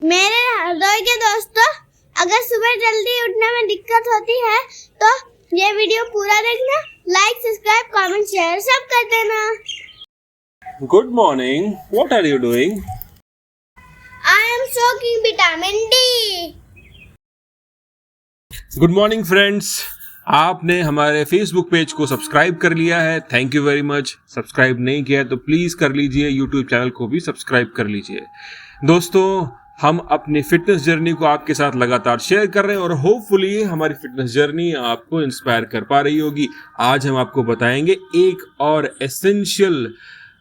मेरे हृदय के दोस्तों, अगर सुबह जल्दी उठने में दिक्कत होती है तो ये वीडियो पूरा देखना, लाइक, सब्सक्राइब, कमेंट, शेयर सब कर देना। Good morning. What are you doing? I am soaking vitamin D. Good morning friends. आपने हमारे Facebook पेज को सब्सक्राइब कर लिया है, thank you very much. Subscribe नहीं किया तो प्लीज़ कर लीजिए, YouTube चैनल को भी सब्सक्राइब कर लीजिए। दोस्तों, हम अपनी फिटनेस जर्नी को आपके साथ लगातार शेयर कर रहे हैं और होपफुली हमारी फिटनेस जर्नी आपको इंस्पायर कर पा रही होगी। आज हम आपको बताएंगे एक और एसेंशियल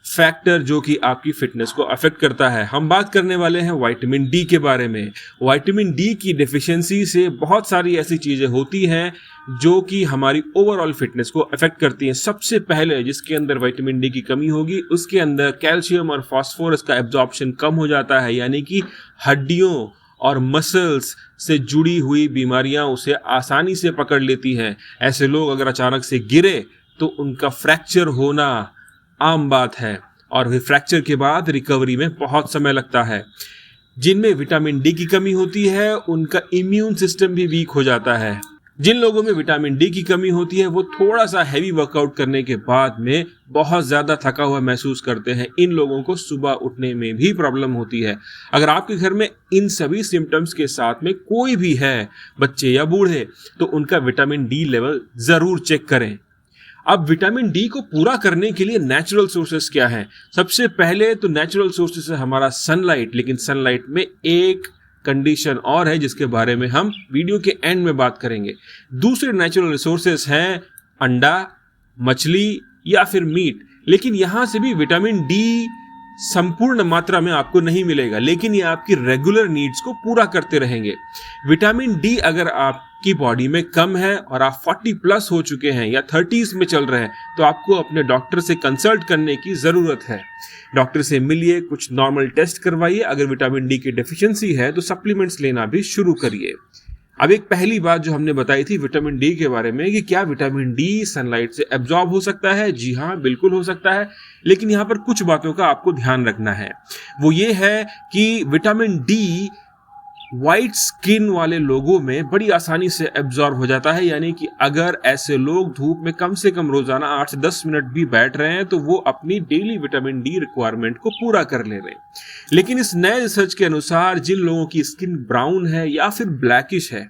फैक्टर जो कि आपकी फिटनेस को अफेक्ट करता है। हम बात करने वाले हैं विटामिन डी के बारे में। विटामिन डी की डेफिशिएंसी से बहुत सारी ऐसी चीज़ें होती हैं जो कि हमारी ओवरऑल फिटनेस को अफेक्ट करती हैं। सबसे पहले जिसके अंदर विटामिन डी की कमी होगी उसके अंदर कैल्शियम और फास्फोरस का एब्जॉर्प्शन कम हो जाता है, यानी कि हड्डियों और मसल्स से जुड़ी हुई बीमारियां उसे आसानी से पकड़ लेती हैं। ऐसे लोग अगर अचानक से गिरे तो उनका फ्रैक्चर होना आम बात है और फ्रैक्चर के बाद रिकवरी में बहुत समय लगता है। जिनमें विटामिन डी की कमी होती है उनका इम्यून सिस्टम भी वीक हो जाता है। जिन लोगों में विटामिन डी की कमी होती है वो थोड़ा सा हैवी वर्कआउट करने के बाद में बहुत ज़्यादा थका हुआ महसूस करते हैं। इन लोगों को सुबह उठने में भी प्रॉब्लम होती है। अगर आपके घर में इन सभी सिम्टम्स के साथ में कोई भी है, बच्चे या बूढ़े, तो उनका विटामिन डी लेवल ज़रूर चेक करें। अब विटामिन डी को पूरा करने के लिए नेचुरल सोर्सेस क्या हैं? सबसे पहले तो नेचुरल सोर्सेस है हमारा सनलाइट, लेकिन सनलाइट में एक कंडीशन और है जिसके बारे में हम वीडियो के एंड में बात करेंगे। दूसरे नेचुरल रिसोर्सेस हैं अंडा, मछली या फिर मीट। लेकिन यहां से भी विटामिन डी संपूर्ण मात्रा में आपको नहीं मिलेगा, लेकिन ये आपकी रेगुलर नीड्स को पूरा करते रहेंगे। विटामिन डी अगर आपकी बॉडी में कम है और आप 40 प्लस हो चुके हैं या 30s में चल रहे हैं तो आपको अपने डॉक्टर से कंसल्ट करने की ज़रूरत है। डॉक्टर से मिलिए, कुछ नॉर्मल टेस्ट करवाइए। अगर विटामिन डी की डेफिशिएंसी है तो सप्लीमेंट्स लेना भी शुरू करिए। अब एक पहली बात जो हमने बताई थी विटामिन डी के बारे में कि क्या विटामिन डी सनलाइट से एब्जॉर्ब हो सकता है? जी हाँ, बिल्कुल हो सकता है। लेकिन यहाँ पर कुछ बातों का आपको ध्यान रखना है। वो ये है कि विटामिन डी वाइट स्किन वाले लोगों में बड़ी आसानी से एब्जॉर्ब हो जाता है, यानी कि अगर ऐसे लोग धूप में कम से कम रोजाना 8 से 10 मिनट भी बैठ रहे हैं तो वो अपनी डेली विटामिन डी रिक्वायरमेंट को पूरा कर ले रहे हैं। लेकिन इस नए रिसर्च के अनुसार जिन लोगों की स्किन ब्राउन है या फिर ब्लैकिश है,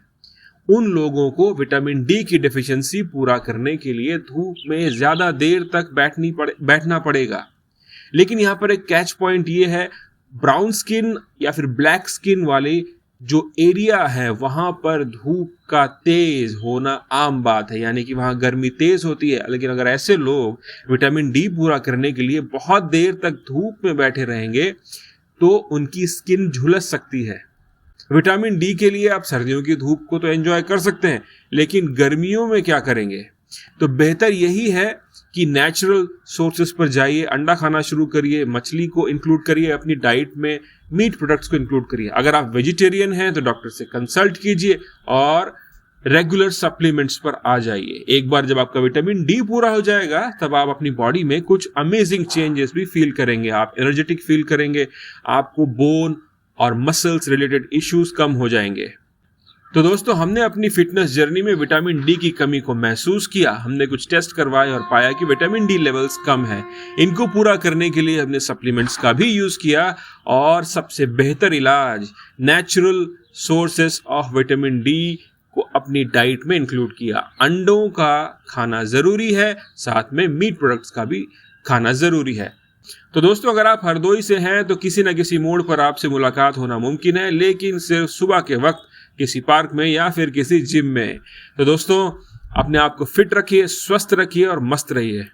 उन लोगों को विटामिन डी की डेफिशिएंसी पूरा करने के लिए धूप में ज्यादा देर तक बैठना पड़ेगा। लेकिन यहाँ पर एक कैच पॉइंट ये है, ब्राउन स्किन या फिर ब्लैक स्किन वाले जो एरिया है वहां पर धूप का तेज होना आम बात है, यानी कि वहां गर्मी तेज होती है। लेकिन अगर ऐसे लोग विटामिन डी पूरा करने के लिए बहुत देर तक धूप में बैठे रहेंगे तो उनकी स्किन झुलस सकती है। विटामिन डी के लिए आप सर्दियों की धूप को तो एंजॉय कर सकते हैं, लेकिन गर्मियों में क्या करेंगे? तो बेहतर यही है कि नेचुरल सोर्सेस पर जाइए, अंडा खाना शुरू करिए, मछली को इंक्लूड करिए अपनी डाइट में, मीट प्रोडक्ट्स को इंक्लूड करिए। अगर आप वेजिटेरियन हैं तो डॉक्टर से कंसल्ट कीजिए और रेगुलर सप्लीमेंट्स पर आ जाइए। एक बार जब आपका विटामिन डी पूरा हो जाएगा तब आप अपनी बॉडी में कुछ अमेजिंग चेंजेस भी फील करेंगे। आप एनर्जेटिक फील करेंगे, आपको बोन और मसल्स रिलेटेड इश्यूज कम हो जाएंगे। तो दोस्तों, हमने अपनी फिटनेस जर्नी में विटामिन डी की कमी को महसूस किया। हमने कुछ टेस्ट करवाए और पाया कि विटामिन डी लेवल्स कम है। इनको पूरा करने के लिए हमने सप्लीमेंट्स का भी यूज़ किया और सबसे बेहतर इलाज natural sources of vitamin D को अपनी डाइट में इंक्लूड किया। अंडों का खाना ज़रूरी है, साथ में मीट प्रोडक्ट्स का भी खाना ज़रूरी है। तो दोस्तों, अगर आप हरदोई से हैं तो किसी न किसी मोड़ पर आपसे मुलाकात होना मुमकिन है, लेकिन सिर्फ सुबह के वक्त किसी पार्क में या फिर किसी जिम में। तो दोस्तों, अपने आप को फिट रखिए, स्वस्थ रखिए और मस्त रहिए।